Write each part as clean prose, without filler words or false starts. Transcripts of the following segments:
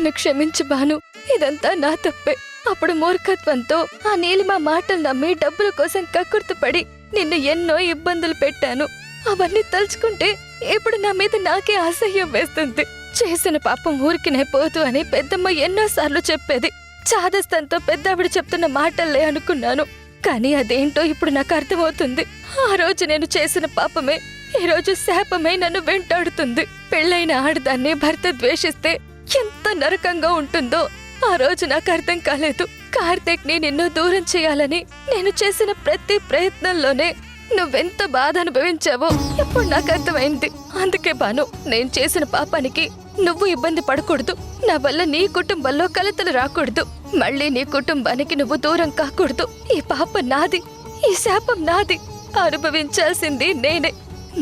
నన్ను క్షమించు భాను, ఇదంతా నా తప్పే. అప్పుడు మూర్ఖత్వంతో ఆ నీలిమ మాటలు నమ్మి డబ్బుల కోసం కక్కుర్తిపడి నిన్ను ఎన్నో ఇబ్బందులు పెట్టాను. అవన్నీ తలుచుకుంటే ఇప్పుడు నా మీద నాకే అసహ్యం వేస్తుంది. చేసిన పాపం ఊరికినే పోతూ అని పెద్దమ్మ ఎన్నోసార్లు చెప్పేది. చాదస్తంతో పెద్దావిడ చెప్తున్న మాటల్లే అనుకున్నాను. కానీ అదేంటో ఇప్పుడు నాకు అర్థమవుతుంది. ఆ రోజు నేను చేసిన పాపమే ఈ రోజు శాపమే నన్ను వెంటాడుతుంది. పెళ్ళైన ఆడదాన్ని భర్త ద్వేషిస్తే ఎంత నరకంగా ఉంటుందో ఆ రోజు నాకు అర్థం కాలేదు. కార్తీక్ ని నిన్ను దూరం చేయాలని నేను చేసిన ప్రతి ప్రయత్నంలోనే నువ్వెంత బాధ అనుభవించావో ఇప్పుడు నాకు అర్థమైంది. అందుకే భాను, నేను చేసిన పాపానికి నువ్వు ఇబ్బంది పడకూడదు. నా వల్ల నీ కుటుంబంలో కలతలు రాకూడదు. మళ్ళీ నీ కుటుంబానికి నువ్వు దూరం కాకూడదు. ఈ పాపం నాది, ఈ శాపం నాది. అనుభవించాల్సింది నేనే.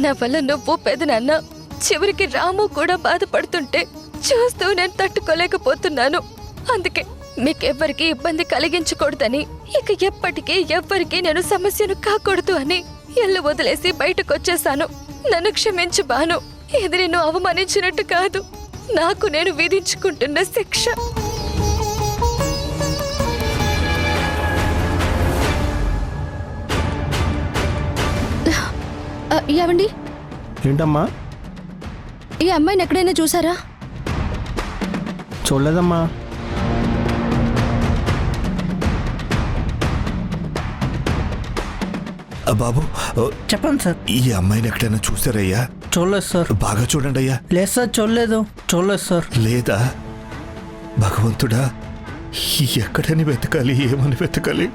నా వల్ల నువ్వు పెదనాన్న, చివరికి రాము కూడా బాధపడుతుంటే చూస్తూ నేను తట్టుకోలేకపోతున్నాను. అందుకే మీకెవ్వరికి ఇబ్బంది కలిగించకూడదని, ఇక ఎప్పటికీ ఎవ్వరికీ నేను సమస్యను కాకూడదు అని ఇల్లు వదిలేసి బయటకొచ్చేశాను. నన్ను క్షమించు భాను, ఇది నిన్ను అవమానించినట్టు కాదు, నాకు నేను విధించుకుంటున్న శిక్ష. ఏవండి? ఏంటమ్మా? ఈ అమ్మాయిని ఎక్కడైనా చూసారా? చూడలేదమ్మా. బాబు చెప్పండి సార్. ఈ అమ్మాయిని ఎక్కడైనా చూసారయ్యా? చూడలేదు సార్. బాగా చూడండి అయ్యా. లేదు సార్, చూడలేదు సార్. లేదా భగవంతుడా, ఎక్కడని వెతకాలి, ఏమని వెతకాలి?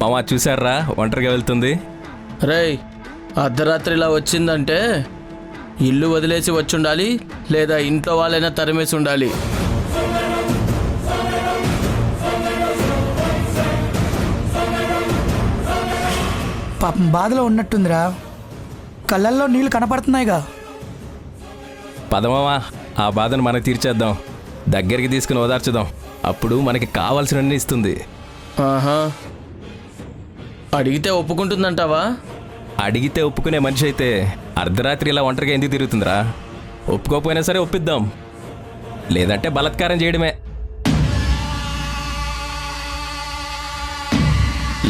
మామ చూసారా ఒంటరిగా వెళ్తుంది? రేయ్, అర్ధరాత్రి ఇలా వచ్చిందంటే ఇల్లు వదిలేసి వచ్చుండాలి, లేదా ఇంట్లో వాళ్ళైనా తరిమేసి ఉండాలి. పాపం బాధలో ఉన్నట్టుందిరా, కళ్ళల్లో నీళ్లు కనపడుతున్నాయిగా. పదమామా, ఆ బాధను మనకు తీర్చేద్దాం, దగ్గరికి తీసుకుని ఓదార్చుదాం. అప్పుడు మనకి కావాల్సినన్ని ఇస్తుంది. ఆహా, అడిగితే ఒప్పుకుంటుందంటావా? అడిగితే ఒప్పుకునే మనిషి అయితే అర్ధరాత్రి ఇలా ఒంటరిగా ఎందుకు తిరుగుతుందిరా? ఒప్పుకోకపోయినా సరే ఒప్పిద్దాం, లేదంటే బలాత్కారం చేయడమే.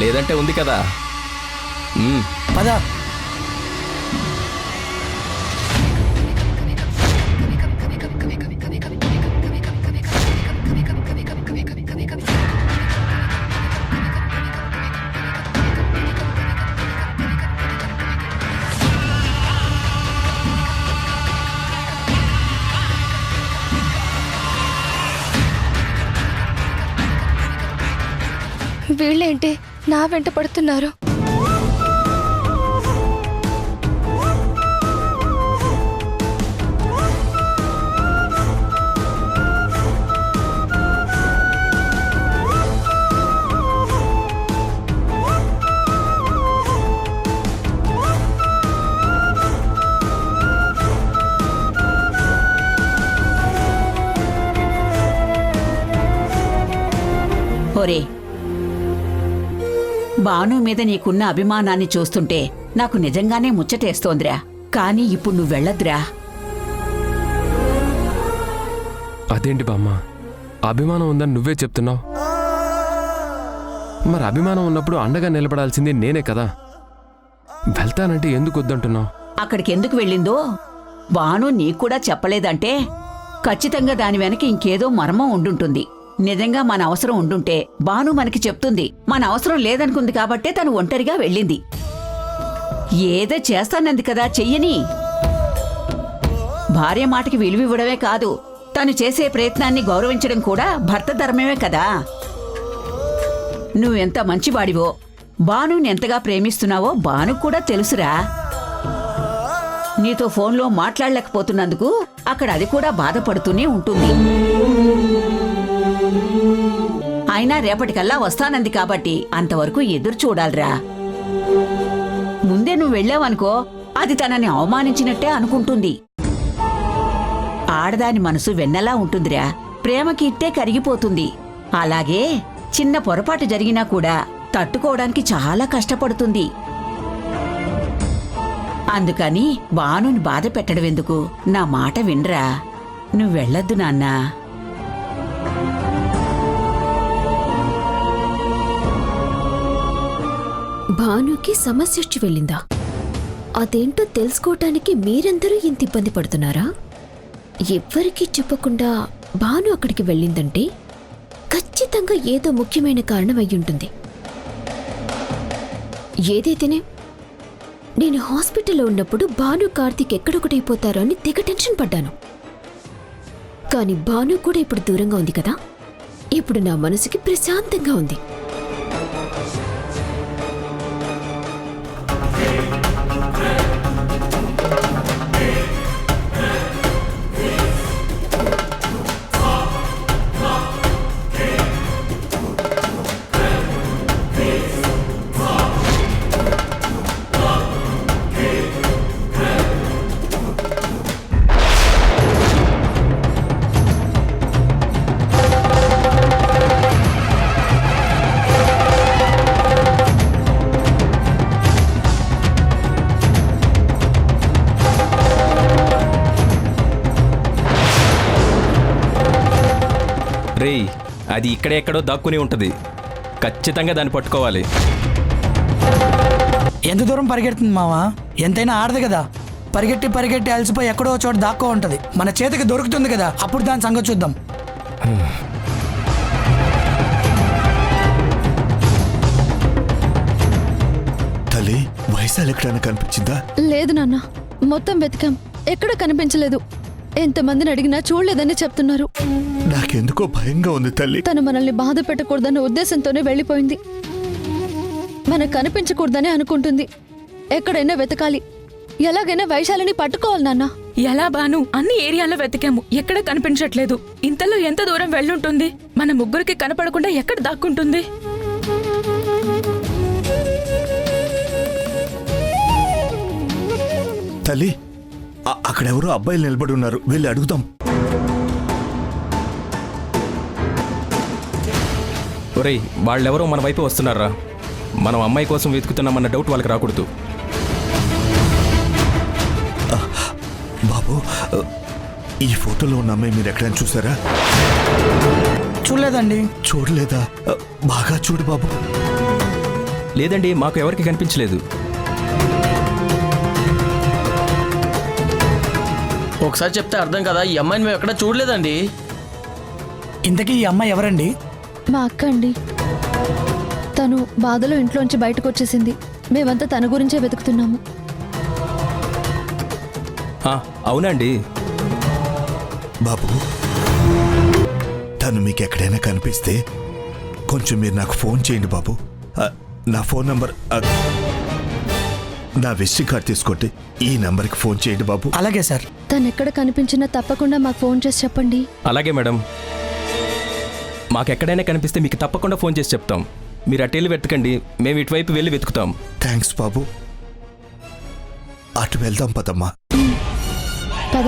లేదంటే ఉంది కదా. పదా. వీళ్ళేంటి నా వెంట పడుతున్నారు? ఒరే, బాను మీద నీకున్న అభిమానాన్ని చూస్తుంటే నాకు నిజంగానే ముచ్చటేస్తోందిరా. కానీ ఇప్పుడు నువ్వు వెళ్ళొద్దురా. అదేంటి బామ్మ, అభిమానం ఉందని నువ్వే చెప్తున్నావు? మరి అభిమానం ఉన్నప్పుడు అండగా నిలబడాల్సింది నేనే కదా. వెళ్తానంటే ఎందుకు వద్దంటున్నావు? అక్కడికెందుకు వెళ్ళిందో బాను నీకూడా చెప్పలేదంటే ఖచ్చితంగా దాని వెనక ఇంకేదో మర్మం ఉండుంటుంది. నిజంగా మన అవసరం ఉండుంటే బాను మనకి చెప్తుంది. మన అవసరం లేదనుకుంది కాబట్టే తను ఒంటరిగా వెళ్ళింది. ఏదో చేస్తానంది కదా, చెయ్యని. భార్య మాటకి విలువివ్వడమే కాదు, తను చేసే ప్రయత్నాన్ని గౌరవించడం కూడా భర్త ధర్మమే కదా. నువ్వెంత మంచివాడివో, బానుని ఎంతగా ప్రేమిస్తున్నావో బాను కూడా తెలుసురా. నీతో ఫోన్లో మాట్లాడలేకపోతున్నందుకు అక్కడ అది కూడా బాధపడుతూనే ఉంటుంది. అయినా రేపటికల్లా వస్తానంది కాబట్టి అంతవరకు ఎదురు చూడాలిరా. ముందే నువ్వు వెళ్ళావనుకో, అది తనని అవమానించినట్టే అనుకుంటుంది. ఆడదాని మనసు వెన్నలా ఉంటుందిరా, ప్రేమకి ఇట్టే కరిగిపోతుంది. అలాగే చిన్న పొరపాటు జరిగినా కూడా తట్టుకోవడానికి చాలా కష్టపడుతుంది. అందుకని బానుని బాధ పెట్టడం ఎందుకు? నా మాట వినరా, నువ్వెళ్ళొద్దు నాన్నా. భానుకి సమస్య వచ్చి వెళ్ళిందా? అదేంటో తెలుసుకోవటానికి మీరందరూ ఇంత ఇబ్బంది పడుతున్నారా? ఎవ్వరికీ చెప్పకుండా భాను అక్కడికి వెళ్ళిందంటే ఖచ్చితంగా ఏదో ముఖ్యమైన కారణం అయ్యుంటుంది. ఏదైతేనే నేను హాస్పిటల్లో ఉన్నప్పుడు భాను కార్తీక్ ఎక్కడొకటైపోతారో అని తెగ టెన్షన్ పడ్డాను. కానీ భాను కూడా ఇప్పుడు దూరంగా ఉంది కదా, ఇప్పుడు నా మనసుకి ప్రశాంతంగా ఉంది. రేయ్, అది ఇక్కడెక్కడో దాక్కుని ఉంటుంది. ఖచ్చితంగా దాన్ని పట్టుకోవాలి. ఎంత దూరం పరిగెడుతుంది మావా? ఎంతైనా ఆడదు కదా. పరిగెట్టి పరిగెట్టి అలసిపోయి ఎక్కడో చోట దాక్కో ఉంటుంది. మన చేతికి దొరుకుతుంది కదా, అప్పుడు దాని సంగతి చూద్దాం. తల్లి, వైశాలి ఎక్కడైనా కనిపించిందా? లేదు నాన్న, మొత్తం వెతికాం, ఎక్కడ కనిపించలేదు. ఎంతమందిని అడిగినా చూడలేదని చెప్తున్నారు. నాకెందుకో భయంగా ఉంది తల్లి. తను మనల్ని బాధ పెట్టకూడదన్న ఉద్దేశంతోనే వెళ్ళిపోయింది. మనకు కనిపించకూడదని అనుకుంటుంది. ఎక్కడైనా వెతకాలి, ఎలాగైనా వైశాలిని పట్టుకోవాలి నాన్న. ఎలా బాను? అన్ని ఏరియాలో వెతికాము, ఎక్కడ కనిపించట్లేదు. ఇంతలో ఎంత దూరం వెళ్ళుంటుంది? మన ముగ్గురికి కనపడకుండా ఎక్కడ దాక్కుంటుంది? తల్లి, అక్కడెవరో అబ్బాయిలు నిలబడి ఉన్నారు, వెళ్ళి అడుగుదాం. ఒరేయ్, వాళ్ళెవరో మన వైపు వస్తున్నారా? మనం అమ్మాయి కోసం వెతుకుతున్నామన్న డౌట్ వాళ్ళకి రాకూడదు. బాబు, ఈ ఫోటోలో ఉన్న అమ్మాయి మీరు ఎక్కడైనా చూసారా? చూడలేదండి. చూడలేదా? బాగా చూడు బాబు. లేదండి, మాకు ఎవరికి కనిపించలేదు. ఒకసారి చెప్తే అర్థం కదా, ఈ అమ్మాయిని మేము ఎక్కడ చూడలేదండి. ఇంతకీ ఈ అమ్మాయి ఎవరండి? మా అక్క అండి. తను బాధలో ఇంట్లోంచి బయటకు వచ్చేసింది. మేమంతా తన గురించే వెతుకుతున్నాము. అవునండి. బాబు, తను మీకు ఎక్కడైనా కనిపిస్తే కొంచెం మీరు నాకు ఫోన్ చేయండి బాబు. నా ఫోన్ నంబర్, నా విజిటింగ్ కార్డ్ తీసుకోండి. ఈ నంబర్కి ఫోన్ చేయండి బాబు. అలాగే సార్. తను ఎక్కడ కనిపించినా తప్పకుండా మాకు ఫోన్ చేసి చెప్పండి. అలాగే మేడం, మాకెక్కడైనా కనిపిస్తే మీకు తప్పకుండా ఫోన్ చేసి చెప్తాం. మీరు అటెళ్ళి వెతకండి, మేము ఇటువైపు వెళ్ళి వెతుకుతాం. థ్యాంక్స్ బాబు. అటు వెళ్దాం పదమ్మా. పద.